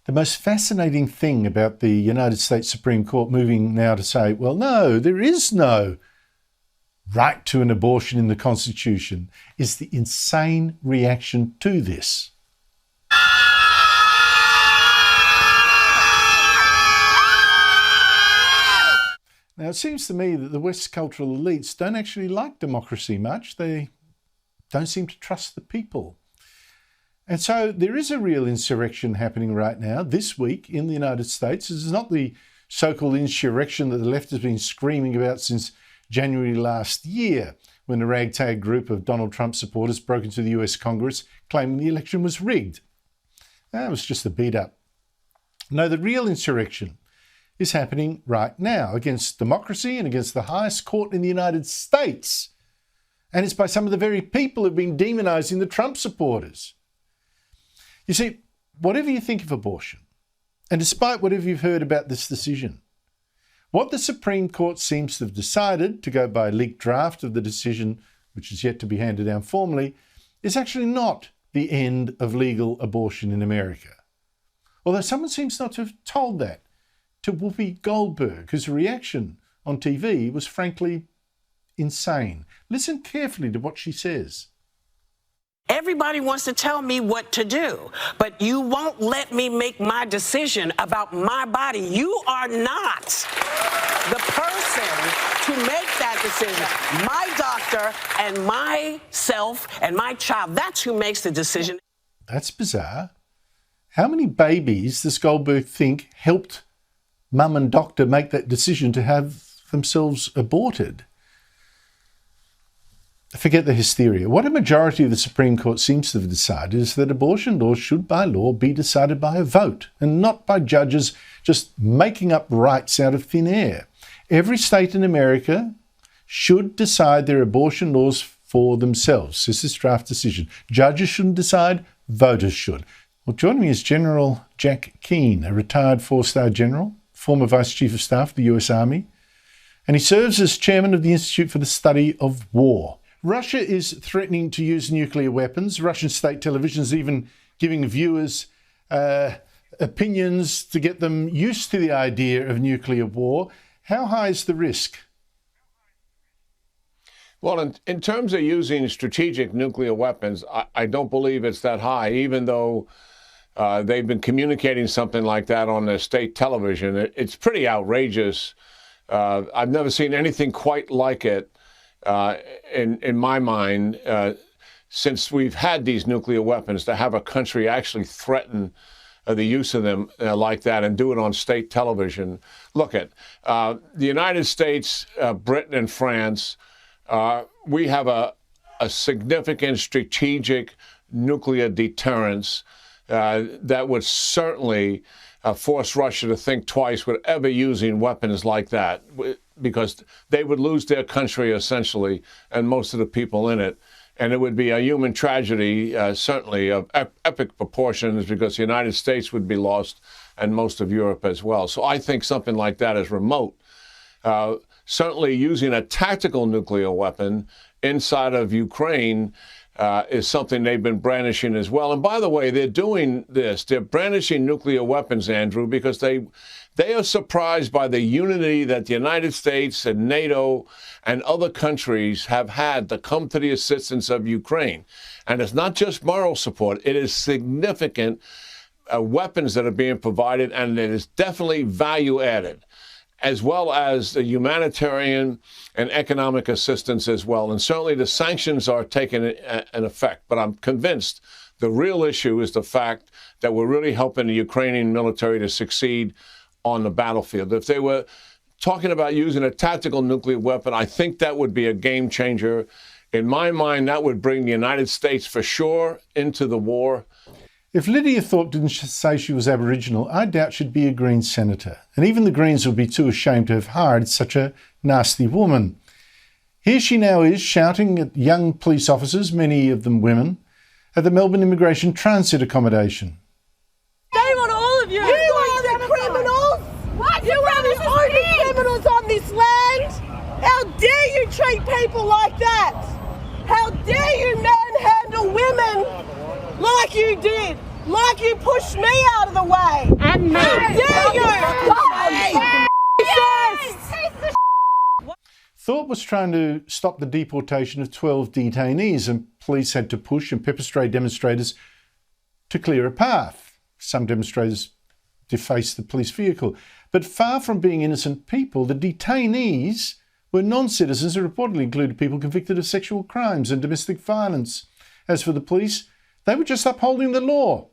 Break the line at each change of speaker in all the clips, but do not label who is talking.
The most fascinating thing about the United States Supreme Court moving now to say, well, no, there is no right to an abortion in the Constitution, is the insane reaction to this. Now, it seems to me that the West's cultural elites don't actually like democracy much. They don't seem to trust the people. And so there is a real insurrection happening right now, this week in the United States. This is not the so-called insurrection that the left has been screaming about since January last year, when a ragtag group of Donald Trump supporters broke into the US Congress claiming the election was rigged. That was just a beat-up. No, the real insurrection is happening right now against democracy and against the highest court in the United States. And it's by some of the very people who have been demonising the Trump supporters. You see, whatever you think of abortion, and despite whatever you've heard about this decision, what the Supreme Court seems to have decided, to go by a leaked draft of the decision, which is yet to be handed down formally, is actually not the end of legal abortion in America. Although someone seems not to have told that to Whoopi Goldberg, whose reaction on TV was frankly insane. Listen carefully to what she says.
Everybody wants to tell me what to do, but you won't let me make my decision about my body. You are not the person to make that decision. My doctor and myself and my child, that's who makes the decision.
That's bizarre. How many babies does Goldberg think helped mum and doctor make that decision to have themselves aborted? Forget the hysteria. What a majority of the Supreme Court seems to have decided is that abortion laws should, by law, be decided by a vote and not by judges just making up rights out of thin air. Every state in America should decide their abortion laws for themselves. This is draft decision. Judges shouldn't decide, voters should. Well, joining me is General Jack Keane, a retired four-star general, former Vice Chief of Staff of the US Army, and he serves as chairman of the Institute for the Study of War. Russia is threatening to use nuclear weapons. Russian state television is even giving viewers opinions to get them used to the idea of nuclear war. How high is the risk?
Well, in terms of using strategic nuclear weapons, I don't believe it's that high, even though they've been communicating something like that on their state television. It's pretty outrageous. I've never seen anything quite like it. In my mind, since we've had these nuclear weapons, to have a country actually threaten the use of them like that and do it on state television. Look at the United States, Britain, and France. We have a significant strategic nuclear deterrence that would certainly force Russia to think twice with ever using weapons like that, because they would lose their country essentially and most of the people in it. And it would be a human tragedy, certainly of epic proportions, because the United States would be lost and most of Europe as well. So I think something like that is remote. Certainly using a tactical nuclear weapon inside of Ukraine is something they've been brandishing as well. And by the way, they're doing this. They're brandishing nuclear weapons, Andrew, because they are surprised by the unity that the United States and NATO and other countries have had to come to the assistance of Ukraine. And it's not just moral support. It is significant weapons that are being provided, and it is definitely value added, as well as the humanitarian and economic assistance as well. And certainly the sanctions are taking an effect. But I'm convinced the real issue is the fact that we're really helping the Ukrainian military to succeed on the battlefield. If they were talking about using a tactical nuclear weapon, I think that would be a game changer. In my mind, that would bring the United States for sure into the war.
If Lidia Thorpe didn't say she was Aboriginal, I doubt she'd be a Green senator. And even the Greens would be too ashamed to have hired such a nasty woman. Here she now is shouting at young police officers, many of them women, at the Melbourne Immigration Transit accommodation.
Shame on all of you! You are the criminals! What? You are the only criminals on this land! How dare you treat people like that? How dare you manhandle women like you did? Like you pushed me out of the way? me. How dare you?
Thorpe was trying to stop the deportation of 12 detainees, and police had to push and pepper spray demonstrators to clear a path. Some demonstrators defaced the police vehicle. But far from being innocent people, the detainees were non-citizens who reportedly included people convicted of sexual crimes and domestic violence. As for the police, they were just upholding the law.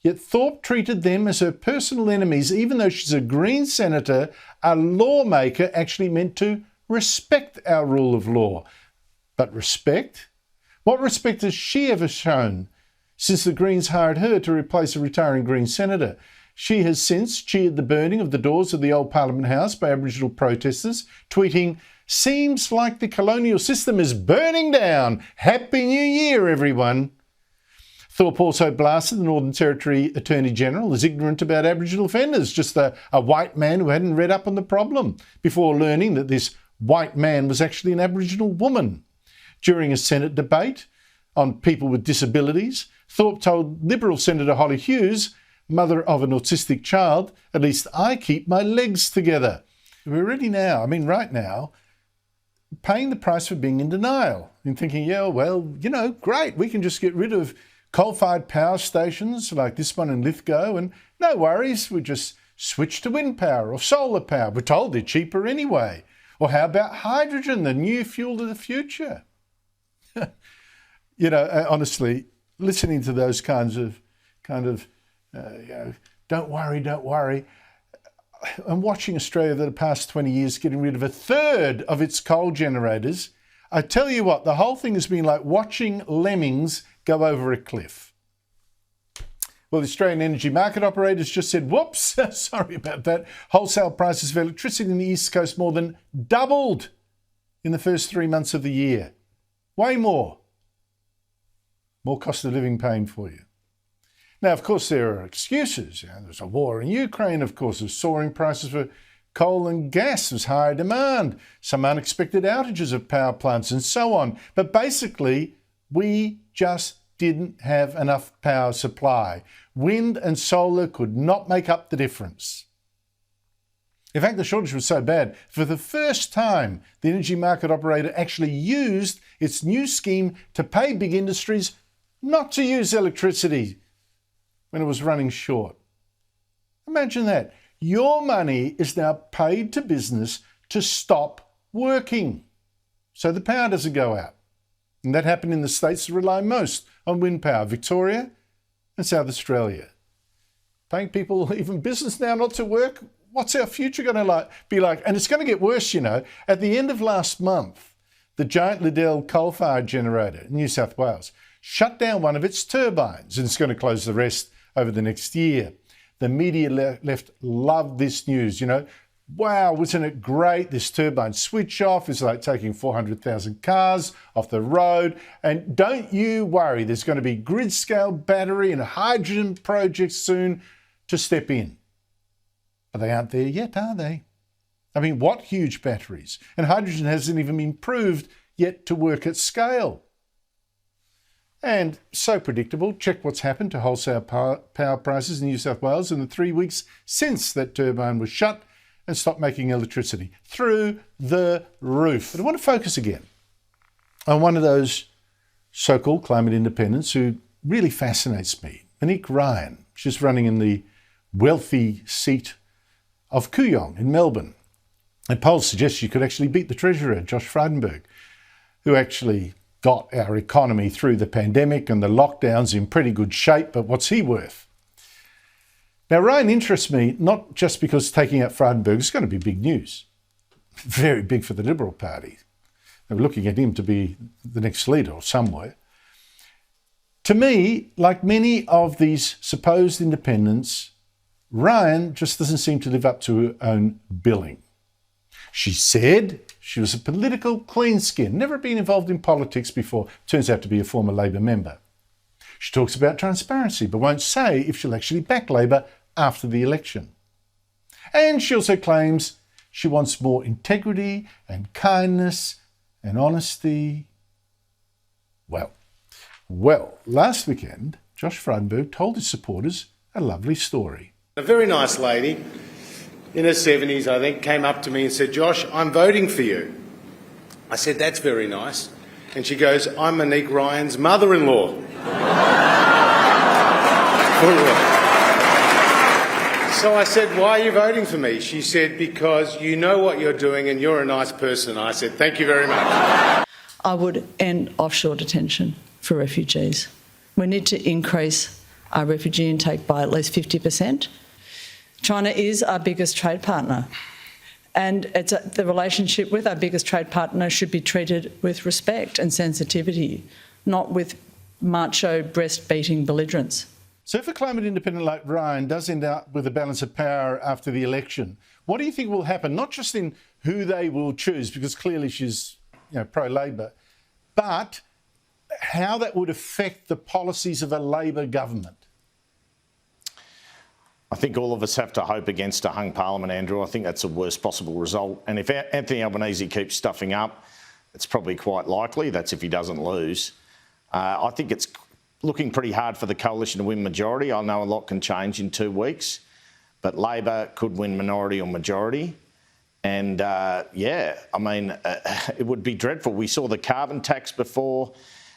Yet Thorpe treated them as her personal enemies, even though she's a Green Senator, a lawmaker actually meant to respect our rule of law. But respect? What respect has she ever shown since the Greens hired her to replace a retiring Green Senator? She has since cheered the burning of the doors of the old Parliament House by Aboriginal protesters, tweeting, "Seems like the colonial system is burning down. Happy New Year, everyone." Thorpe also blasted the Northern Territory Attorney General as ignorant about Aboriginal offenders, just a white man who hadn't read up on the problem, before learning that this white man was actually an Aboriginal woman. During a Senate debate on people with disabilities, Thorpe told Liberal Senator Holly Hughes, mother of an autistic child, "At least I keep my legs together." We're already now, right now, paying the price for being in denial and thinking, yeah, well, great, we can just get rid of coal-fired power stations like this one in Lithgow and no worries, we just switch to wind power or solar power. We're told they're cheaper anyway. Or how about hydrogen, the new fuel of the future? Honestly, listening to those kinds of, don't worry. And watching Australia over the past 20 years getting rid of a third of its coal generators, I tell you what, the whole thing has been like watching lemmings go over a cliff. Well, the Australian Energy Market Operators just said, whoops, sorry about that. Wholesale prices of electricity in the East Coast more than doubled in the first 3 months of the year. Way more. More cost of living pain for you. Now, of course, there are excuses. There's a war in Ukraine, of course. There's soaring prices for coal and gas. There's higher demand. Some unexpected outages of power plants and so on. But basically, we just didn't have enough power supply. Wind and solar could not make up the difference. In fact, the shortage was so bad, for the first time, the energy market operator actually used its new scheme to pay big industries not to use electricity when it was running short. Imagine that. Your money is now paid to business to stop working, so the power doesn't go out. And that happened in the states that rely most on wind power, Victoria and South Australia. Paying people, even business now, not to work. What's our future going to be like? And it's going to get worse, At the end of last month, the giant Liddell coal-fired generator in New South Wales shut down one of its turbines, and it's going to close the rest over the next year. The media left loved this news, Wow, wasn't it great? This turbine switch off is like taking 400,000 cars off the road. And don't you worry, there's going to be grid-scale battery and hydrogen projects soon to step in. But they aren't there yet, are they? What huge batteries? And hydrogen hasn't even been proved yet to work at scale. And so predictable, check what's happened to wholesale power prices in New South Wales in the 3 weeks since that turbine was shut and stopped making electricity. Through the roof. But I want to focus again on one of those so-called climate independents who really fascinates me, Monique Ryan. She's running in the wealthy seat of Kooyong in Melbourne. And polls suggest she could actually beat the Treasurer, Josh Frydenberg, who actually got our economy through the pandemic and the lockdowns in pretty good shape, but what's he worth? Now, Ryan interests me not just because taking out Frydenberg is going to be big news. Very big for the Liberal Party. They're looking at him to be the next leader or somewhere. To me, like many of these supposed independents, Ryan just doesn't seem to live up to her own billing. She said she was a political clean skin, never been involved in politics before, turns out to be a former Labor member. She talks about transparency, but won't say if she'll actually back Labor after the election. And she also claims she wants more integrity and kindness and honesty. Well, last weekend, Josh Frydenberg told his supporters a lovely story.
A very nice lady in her 70s, I think, came up to me and said, "Josh, I'm voting for you." I said, "That's very nice." And she goes, "I'm Monique Ryan's mother-in-law." So I said, "Why are you voting for me?" She said, "Because you know what you're doing and you're a nice person." I said, "Thank you very much."
I would end offshore detention for refugees. We need to increase our refugee intake by at least 50%. China is our biggest trade partner, and the relationship with our biggest trade partner should be treated with respect and sensitivity, not with macho breast-beating belligerence.
So if a climate independent like Ryan does end up with a balance of power after the election, what do you think will happen? Not just in who they will choose, because clearly she's pro-Labor, but how that would affect the policies of a Labor government?
I think all of us have to hope against a hung parliament, Andrew. I think that's the worst possible result. And if Anthony Albanese keeps stuffing up, it's probably quite likely. That's if he doesn't lose. I think it's looking pretty hard for the coalition to win majority. I know a lot can change in 2 weeks, but Labor could win minority or majority. And it would be dreadful. We saw the carbon tax before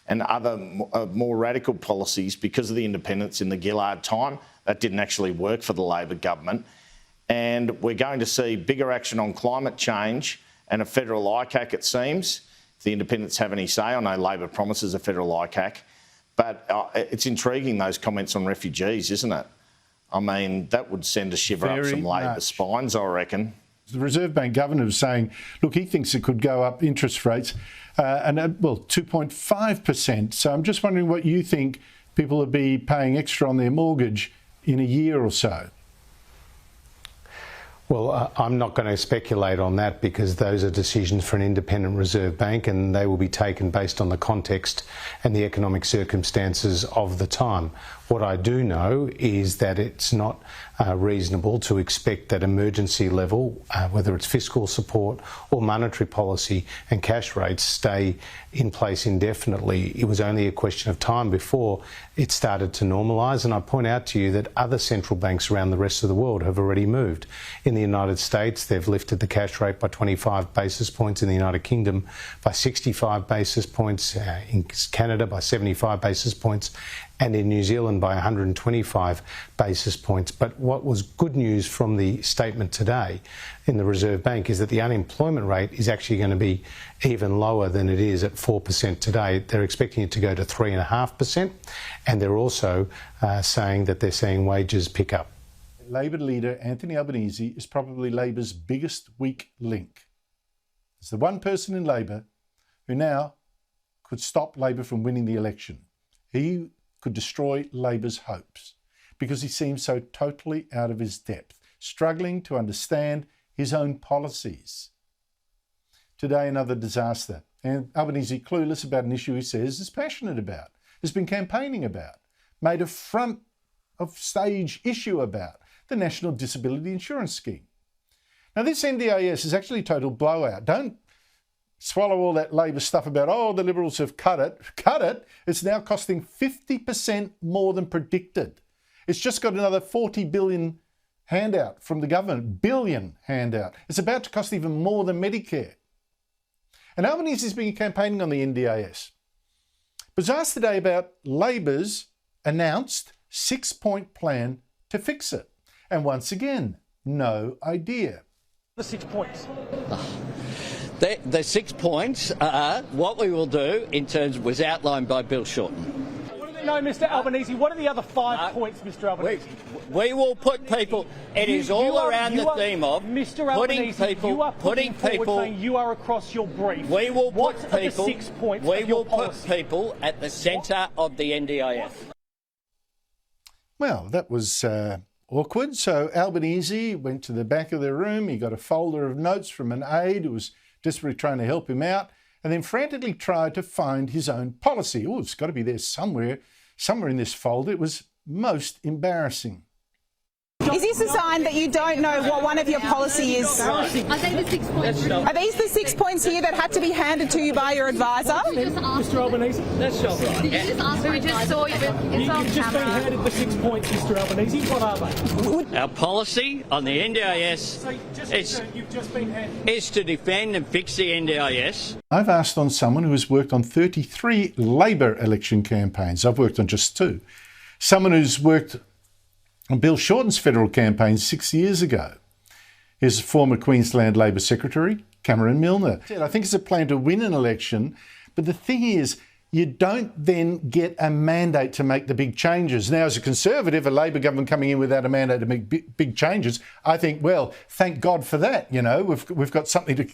and other more radical policies because of the independents in the Gillard time. That didn't actually work for the Labor government. And we're going to see bigger action on climate change and a federal ICAC, it seems. If the independents have any say, I know Labor promises a federal ICAC. But it's intriguing, those comments on refugees, isn't it? I mean, that would send a shiver up some Labor spines, I reckon.
The Reserve Bank governor was saying, look, he thinks it could go up interest rates, 2.5%. So I'm just wondering what you think people will be paying extra on their mortgage in a year or so.
Well, I'm not going to speculate on that because those are decisions for an independent Reserve Bank and they will be taken based on the context and the economic circumstances of the time. What I do know is that it's not reasonable to expect that emergency level, whether it's fiscal support or monetary policy and cash rates, stay in place indefinitely. It was only a question of time before it started to normalise. And I point out to you that other central banks around the rest of the world have already moved. In the United States, they've lifted the cash rate by 25 basis points. In the United Kingdom, by 65 basis points. In Canada, by 75 basis points. And in New Zealand by 125 basis points. But what was good news from the statement today in the Reserve Bank is that the unemployment rate is actually going to be even lower than it is at 4% today. They're expecting it to go to 3.5%. And they're also saying that they're seeing wages pick up.
Labor leader Anthony Albanese is probably Labor's biggest weak link. It's the one person in Labor who now could stop Labor from winning the election. He could destroy Labor's hopes because he seems so totally out of his depth, struggling to understand his own policies. Today, another disaster, and Albanese clueless about an issue he says is passionate about, has been campaigning about, made a front of stage issue about, the National Disability Insurance Scheme. Now, this NDIS is actually a total blowout. Don't swallow all that Labor stuff about, oh, the Liberals have cut it. Cut it. It's now costing 50% more than predicted. It's just got another 40 billion handout from the government, billion handout. It's about to cost even more than Medicare. And Albanese has been campaigning on the NDIS. Was asked today about Labor's announced 6-point plan to fix it. And once again, no idea.
The 6 points.
The 6 points are what we will do in terms was outlined by Bill Shorten.
What do they know, Mr Albanese? What are the other 5 points, Mr Albanese?
We will put people. It is all around the theme of
Mr Albanese, putting people. Saying you are across your brief.
We will put
what
people.
Are the 6 points
we
of your
will
policy?
Put people at the centre of the NDIS.
Well, that was awkward. So Albanese went to the back of the room. He got a folder of notes from an aide who was desperately trying to help him out, and then frantically tried to find his own policy. Oh, it's got to be there somewhere in this folder. It was most embarrassing.
Josh,
Is this a sign that you don't know what one of your policy is?
Are they the 6 points?
Are these the 6 points here that had to be handed to you by your advisor?
Mr. Albanese,
That's not right.
Did you just ask for advice? Saw you, it's on
you've just been
camera.
handed the 6 points, Mr. Albanese. What are they?
Our policy on the NDIS is to defend and fix the NDIS.
I've asked on someone who has worked on 33 Labor election campaigns. I've worked on just 2. Someone who's worked on Bill Shorten's federal campaign 6 years ago. Here's former Queensland Labor Secretary Cameron Milner. I think it's a plan to win an election, but the thing is, you don't then get a mandate to make the big changes. Now, as a Conservative, a Labor government coming in without a mandate to make big changes, I think, well, thank God for that. You know, we've got something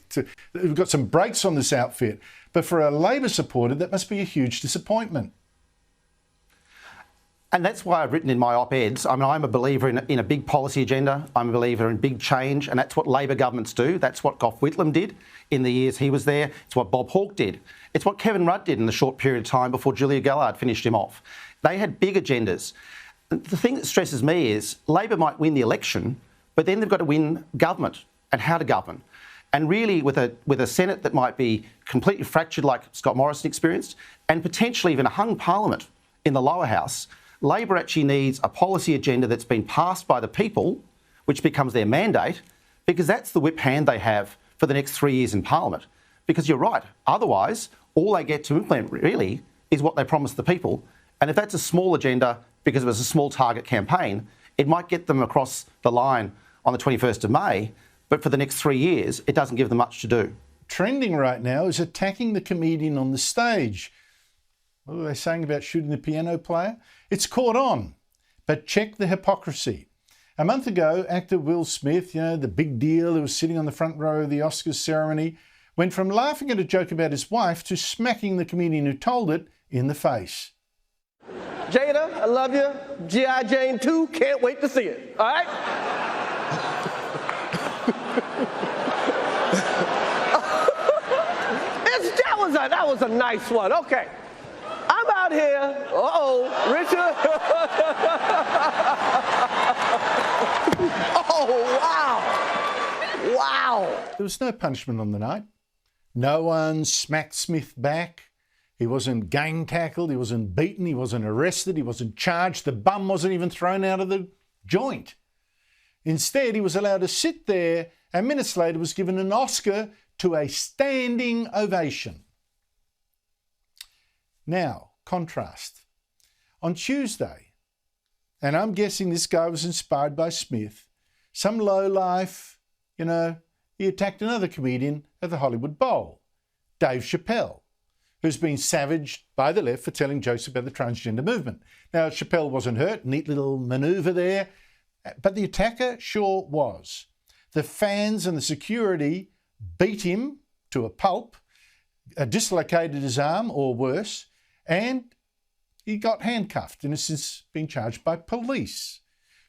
we've got some brakes on this outfit. But for a Labor supporter, that must be a huge disappointment.
And that's why I've written in my op-eds, I mean, I'm a believer in a big policy agenda. I'm a believer in big change, and that's what Labor governments do. That's what Gough Whitlam did in the years he was there. It's what Bob Hawke did. It's what Kevin Rudd did in the short period of time before Julia Gillard finished him off. They had big agendas. The thing that stresses me is Labor might win the election, but then they've got to win government and how to govern. And really, with a Senate that might be completely fractured like Scott Morrison experienced, and potentially even a hung parliament in the lower house, Labor actually needs a policy agenda that's been passed by the people, which becomes their mandate, because that's the whip hand they have for the next 3 years in Parliament. Because you're right, otherwise, all they get to implement really is what they promised the people. And if that's a small agenda because it was a small target campaign, it might get them across the line on the 21st of May, but for the next 3 years, it doesn't give them much to do.
Trending right now is attacking the comedian on the stage. What were they saying about shooting the piano player? It's caught on, but check the hypocrisy. A month ago, actor Will Smith, you know, the big deal who was sitting on the front row of the Oscars ceremony, went from laughing at a joke about his wife to smacking the comedian who told it in the face.
Jada, I love you. G.I. Jane 2, can't wait to see it. All right? That was a nice one. Okay. I'm out here. Richard. Oh, wow. Wow.
There was no punishment on the night. No one smacked Smith back. He wasn't gang tackled. He wasn't beaten. He wasn't arrested. He wasn't charged. The bum wasn't even thrown out of the joint. Instead, he was allowed to sit there and minutes later was given an Oscar to a standing ovation. Now, contrast. On Tuesday, and I'm guessing this guy was inspired by Smith, some lowlife, you know, he attacked another comedian at the Hollywood Bowl, Dave Chappelle, who's been savaged by the left for telling jokes about the transgender movement. Now, Chappelle wasn't hurt, neat little manoeuvre there, but the attacker sure was. The fans and the security beat him to a pulp, dislocated his arm or worse, and he got handcuffed and has since been charged by police.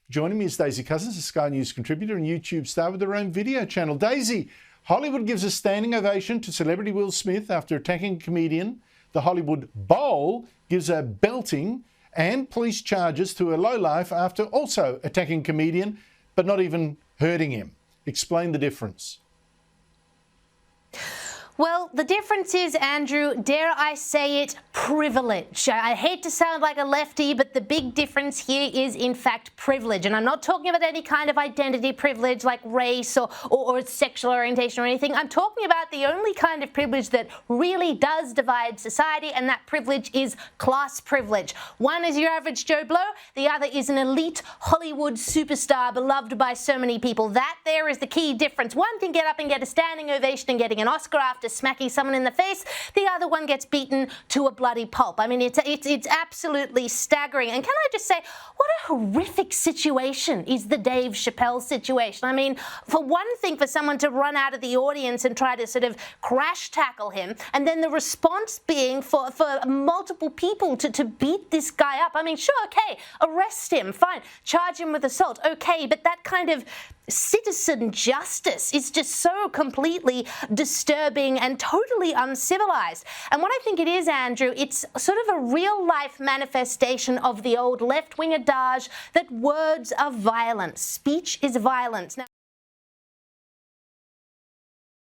Joining me is Daisy Cousins, a Sky News contributor and YouTube star with her own video channel. Daisy, Hollywood gives a standing ovation to celebrity Will Smith after attacking a comedian. The Hollywood Bowl gives a belting and police charges to a lowlife after also attacking a comedian, but not even hurting him. Explain the difference.
Well, the difference is, Andrew, dare I say it, privilege. I hate to sound like a lefty, but the big difference here is, in fact, privilege. And I'm not talking about any kind of identity privilege like race or sexual orientation or anything. I'm talking about the only kind of privilege that really does divide society, and that privilege is class privilege. One is your average Joe Blow, the other is an elite Hollywood superstar beloved by so many people. That there is the key difference. One can get up and get a standing ovation and getting an Oscar after smacking someone in the face. The other one gets beaten to a bloody pulp. I mean, it's absolutely staggering. And can I just say, what a horrific situation is the Dave Chappelle situation. I mean, for one thing, for someone to run out of the audience and try to sort of crash tackle him, and then the response being for multiple people to beat this guy up. I mean, sure, okay, arrest him, fine, charge him with assault, okay, but that kind of citizen justice is just so completely disturbing and totally uncivilized. And what I think it is, Andrew, it's sort of a real-life manifestation of the old left-wing adage that words are violence, speech is violence. Now,